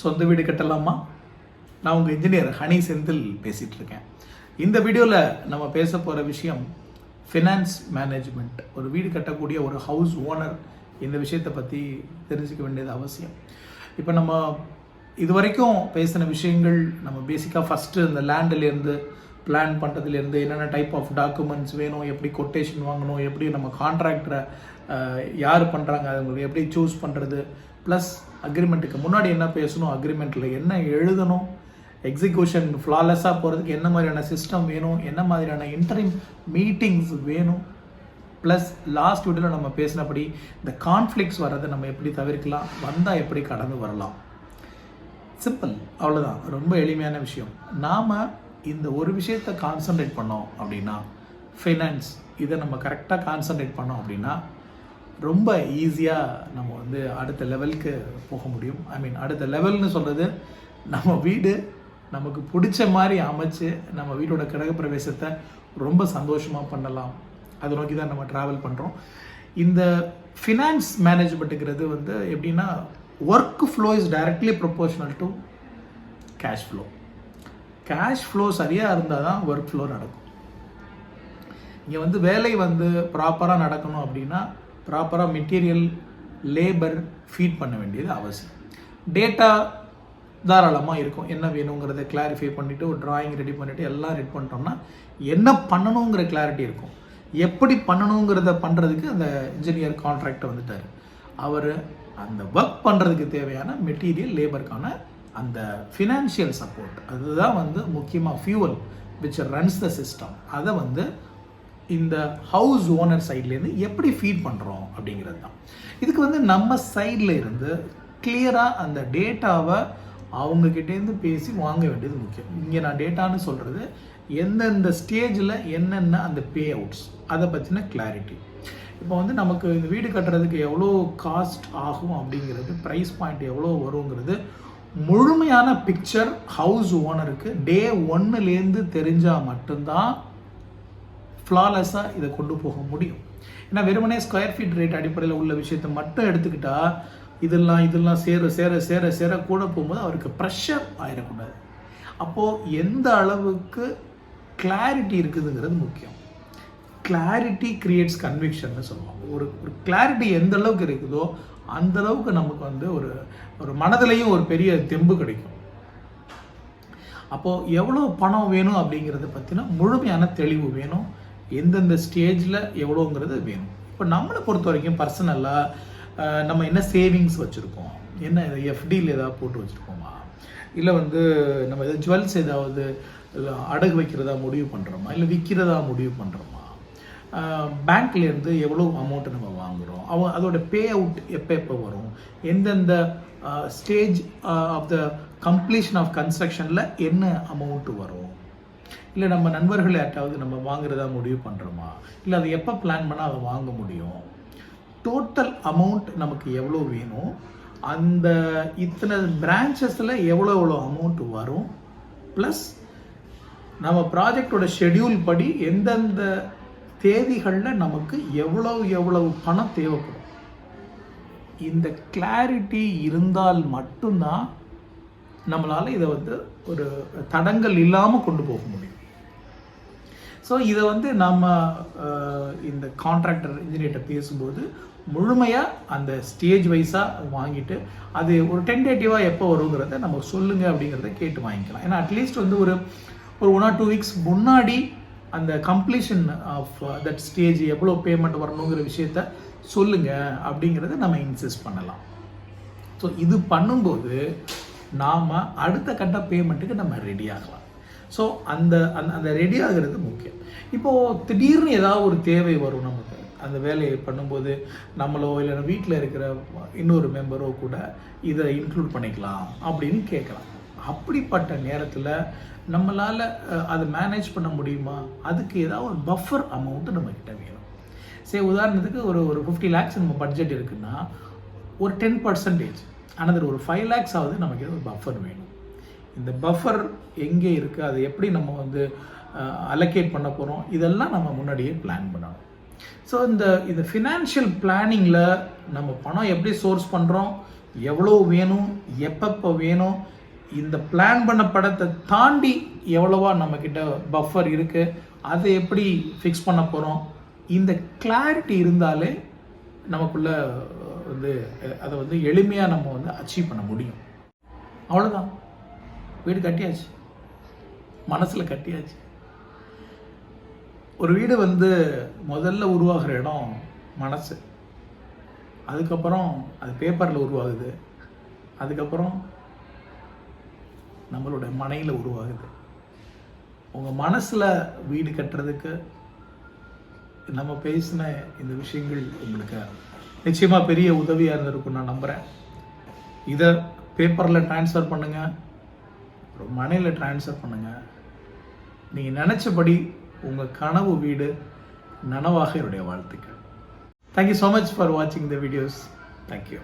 சொந்த வீடு கட்டலாமா? நான் உங்கள் இன்ஜினியர் ஹனி செந்தில் பேசிகிட்டு இருக்கேன். இந்த வீடியோவில் நம்ம பேச போகிற விஷயம் ஃபினான்ஸ் மேனேஜ்மெண்ட். ஒரு வீடு கட்டக்கூடிய ஒரு ஹவுஸ் ஓனர் இந்த விஷயத்தை பற்றி தெரிஞ்சுக்க வேண்டியது அவசியம். இப்போ நம்ம இது வரைக்கும் பேசின விஷயங்கள் நம்ம பேசிக்காக ஃபஸ்ட்டு இந்த லேண்ட்லேருந்து பிளான் பண்ணுறதுலேருந்து என்னென்ன டைப் ஆஃப் டாக்குமெண்ட்ஸ் வேணும், எப்படி கொட்டேஷன் வாங்கணும், எப்படி நம்ம கான்ட்ராக்டரை யார் பண்ணுறாங்க அவங்களுக்கு எப்படி சூஸ் பண்ணுறது, ப்ளஸ் அக்ரிமெண்ட்டுக்கு முன்னாடி என்ன பேசணும், அக்ரிமெண்ட்டில் என்ன எழுதணும், எக்ஸிக்யூஷன் ஃப்ளாலெஸ்ஸாக போகிறதுக்கு என்ன மாதிரியான சிஸ்டம் வேணும், என்ன மாதிரியான இன்டரிம் மீட்டிங்ஸ் வேணும், ப்ளஸ் லாஸ்ட் வீடியோவில் நம்ம பேசினபடி இந்த கான்ஃப்ளிக்ஸ் வர்றதை நம்ம எப்படி தவிர்க்கலாம், வந்தால் எப்படி கடந்து வரலாம். சிம்பிள், அவ்வளோதான். ரொம்ப எளிமையான விஷயம். நாம் இந்த ஒரு விஷயத்தை கான்சன்ட்ரேட் பண்ணோம் அப்படின்னா, ஃபைனான்ஸ், இதை நம்ம கரெக்டாக கான்சன்ட்ரேட் பண்ணோம் அப்படின்னா ரொம்ப ஈஸியாக நம்ம அடுத்த லெவலுக்கு போக முடியும். அடுத்த லெவல்னு சொல்கிறது, நம்ம வீடு நமக்கு பிடிச்ச மாதிரி அமைச்சு நம்ம வீட்டோட கிரகப்பிரவேசத்தை ரொம்ப சந்தோஷமாக பண்ணலாம். அதை நோக்கி தான் நம்ம ட்ராவல் பண்ணுறோம். இந்த ஃபினான்ஸ் மேனேஜ்மெண்ட்டுங்கிறது எப்படின்னா, work flow is directly proportional to cash flow. Cash flow சரியாக இருந்தால் தான் ஒர்க் ஃப்ளோ நடக்கும். இங்கே வேலை ப்ராப்பராக நடக்கணும் அப்படின்னா ப்ராப்பராக மெட்டீரியல், லேபர் ஃபீட் பண்ண வேண்டியது அவசியம். டேட்டா தாராளமாக இருக்கும். என்ன வேணுங்கிறத கிளாரிஃபை பண்ணிவிட்டு ஒரு டிராயிங் ரெடி பண்ணிவிட்டு எல்லாம் ரெடி பண்ணிட்டோம்னா என்ன பண்ணணுங்கிற கிளாரிட்டி இருக்கும். எப்படி பண்ணணுங்கிறத பண்ணுறதுக்கு அந்த இன்ஜினியர் கான்ட்ராக்டர் வந்துட்டார். அவர் அந்த ஒர்க் பண்ணுறதுக்கு தேவையான மெட்டீரியல், லேபருக்கான அந்த ஃபினான்ஷியல் சப்போர்ட், அதுதான் முக்கியமாக fuel which runs the system. அதை இந்த ஹவுஸ் ஓனர் சைட்லேருந்து எப்படி ஃபீட் பண்ணுறோம் அப்படிங்கிறது தான். இதுக்கு நம்ம சைடில் இருந்து கிளியராக அந்த டேட்டாவை அவங்கக்கிட்டேருந்து பேசி வாங்க வேண்டியது முக்கியம். இங்கே நான் டேட்டான்னு சொல்கிறது எந்தெந்த ஸ்டேஜில் என்னென்ன அந்த பே அவுட்ஸ், அதை பற்றின கிளாரிட்டி. இப்போ நமக்கு இந்த வீடு கட்டுறதுக்கு எவ்வளோ காஸ்ட் ஆகும் அப்படிங்கிறது, ப்ரைஸ் பாயிண்ட் எவ்வளோ வருங்கிறது முழுமையான பிக்சர் ஹவுஸ் ஓனருக்கு டே 1லேருந்து தெரிஞ்சால் மட்டும்தான் ஃப்ளாலெஸ்ஸாக இதை கொண்டு போக முடியும். ஏன்னா வெறுமனே ஸ்கொயர் ஃபீட் ரேட் அடிப்படையில் உள்ள விஷயத்தை மட்டும் எடுத்துக்கிட்டா இதெல்லாம் சேர சேர சேர சேர கூட போகும்போது அவருக்கு ப்ரெஷர் ஆயிடக்கூடாது. அப்போது எந்த அளவுக்கு கிளாரிட்டி இருக்குதுங்கிறது முக்கியம். கிளாரிட்டி கிரியேட்ஸ் கன்விக்ஷன்னு சொல்லுவாங்க. ஒரு கிளாரிட்டி எந்த அளவுக்கு இருக்குதோ அந்த அளவுக்கு நமக்கு ஒரு மனதிலையும் ஒரு பெரிய தெம்பு கிடைக்கும். அப்போது எவ்வளோ பணம் வேணும் அப்படிங்கிறத பற்றினா முழுமையான தெளிவு வேணும். எந்தெந்த ஸ்டேஜில் எவ்வளோங்கிறது வேணும். இப்போ நம்மளை பொறுத்த வரைக்கும் பர்சனலாக நம்ம என்ன சேவிங்ஸ் வச்சுருக்கோம், என்ன எஃப்டியில் ஏதாவது போட்டு வச்சுருக்கோமா, இல்லை நம்ம எதாவது ஜுவல்ஸ் ஏதாவது அடகு வைக்கிறதா முடிவு பண்ணுறோமா, இல்லை விற்கிறதா முடிவு பண்ணுறோமா, பேங்க்லேருந்து எவ்வளோ அமௌண்ட்டு நம்ம வாங்குகிறோம், அதோட பே அவுட் எப்போ வரும், எந்தெந்த stage of the completion of கன்ஸ்ட்ரக்ஷனில் என்ன அமௌண்ட்டு வரும், இல்லை நம்ம நண்பர்கள் யார்ட்டாவது நம்ம வாங்குறதா முடிவு பண்ணுறோமா, இல்லை அதை எப்போ பிளான் பண்ணால் அதை வாங்க முடியும், டோட்டல் அமௌண்ட் நமக்கு எவ்வளோ வேணும், அந்த இத்தனை பிரான்ச்சஸில் எவ்வளோ அமௌண்ட் வரும், ப்ளஸ் நம்ம ப்ராஜெக்டோட ஷெட்யூல் படி எந்தெந்த தேதிகளில் நமக்கு எவ்வளவு பணம் தேவைப்படும். இந்த கிளாரிட்டி இருந்தால் மட்டும்தான் நம்மளால் இதை ஒரு தடங்கள் இல்லாமல் கொண்டு போக முடியும். ஸோ இதை நம்ம இந்த கான்ட்ராக்டர் இன்ஜினியர்கிட்ட பேசும்போது முழுமையாக அந்த ஸ்டேஜ் வைஸாக வாங்கிட்டு அது ஒரு டென்டேட்டிவாக எப்போ வருங்கிறத நம்ம சொல்லுங்கள் அப்படிங்கிறத கேட்டு வாங்கிக்கலாம். ஏன்னா அட்லீஸ்ட் ஒரு 1 or 2 weeks முன்னாடி அந்த கம்ப்ளீஷன் ஆஃப் தட் ஸ்டேஜ் எவ்வளோ பேமெண்ட் வரணுங்கிற விஷயத்த சொல்லுங்கள் அப்படிங்கிறத நம்ம இன்சிஸ்ட் பண்ணலாம். ஸோ இது பண்ணும்போது நாம் அடுத்த கட்ட பேமெண்ட்டுக்கு நம்ம ரெடி ஆகலாம். ஸோ அந்த அந்த ரெடி ஆகிறது முக்கியம். இப்போது திடீர்னு ஏதாவது ஒரு தேவை வரும் நமக்கு, அந்த வேலையை பண்ணும்போது நம்மளோ இல்லைன்னா வீட்டில் இருக்கிற இன்னொரு மெம்பரோ கூட இதை இன்க்ளூட் பண்ணிக்கலாம் அப்படின்னு கேட்கலாம். அப்படிப்பட்ட நேரத்தில் நம்மளால் அதை மேனேஜ் பண்ண முடியுமா, அதுக்கு ஏதாவது ஒரு பஃபர் அமௌண்ட்டு நம்மக்கிட்ட வேணும். சரி, உதாரணத்துக்கு ஒரு 50 lakhs நம்ம பட்ஜெட் இருக்குன்னா ஒரு 10% ஆனால் ஒரு 5 lakhs ஆகுது நமக்கு ஒரு பஃபர் வேணும். இந்த பஃபர் எங்கே இருக்குது, அதை எப்படி நம்ம அலோகேட் பண்ண போகிறோம், இதெல்லாம் நம்ம முன்னாடியே பிளான் பண்ணணும். ஸோ இந்த ஃபினான்ஷியல் பிளானிங்கில் நம்ம பணம் எப்படி சோர்ஸ் பண்ணுறோம், எவ்வளோ வேணும், எப்பப்போ வேணும், இந்த பிளான் பண்ண படத்தை தாண்டி எவ்வளவா நம்மக்கிட்ட பஃபர் இருக்குது, அதை எப்படி ஃபிக்ஸ் பண்ண போகிறோம், இந்த கிளாரிட்டி இருந்தாலே நமக்குள்ள அதை எளிமையாக நம்ம அச்சீவ் பண்ண முடியும். அவ்வளோதான். வீடு கட்டியாச்சு, மனசில் கட்டியாச்சு. ஒரு வீடு முதல்ல உருவாகிற இடம் மனசு, அதுக்கப்புறம் அது பேப்பரில் உருவாகுது, அதுக்கப்புறம் நம்மளோட மனையில் உருவாகுது. உங்கள் மனசில் வீடு கட்டுறதுக்கு நம்ம பேசின இந்த விஷயங்கள் உங்களுக்கு நிச்சயமாக பெரிய உதவியாக இருந்திருக்கும் நான் நம்புகிறேன். இதை பேப்பரில் ட்ரான்ஸ்ஃபர் பண்ணுங்கள், அப்புறம் மனையில் ட்ரான்ஸ்ஃபர் பண்ணுங்கள். நீங்கள் நினச்சபடி உங்கள் கனவு வீடு நனவாக என்னுடைய வாழ்த்துக்கள். Thank you so much for watching the videos. Thank you.